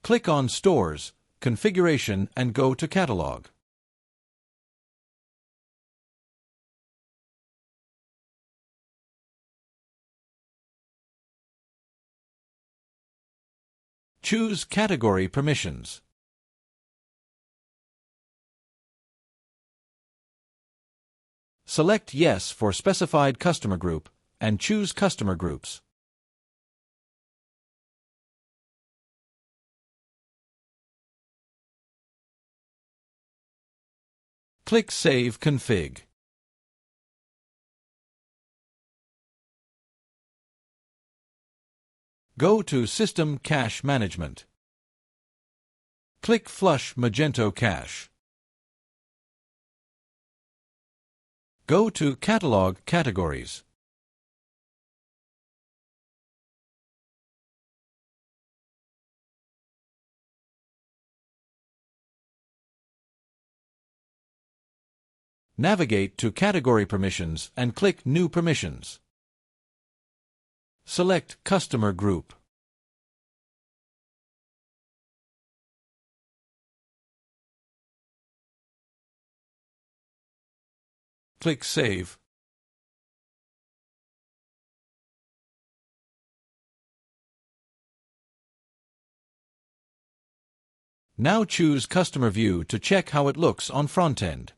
Click on Stores, Configuration and go to Catalog. Choose Category Permissions. Select Yes for specified customer group and choose Customer Groups. Click Save Config. Go to System Cache Management. Click Flush Magento Cache. Go to Catalog Categories. Navigate to Category Permissions and click New Permissions. Select Customer Group. Click Save. Now choose Customer View to check how it looks on front end.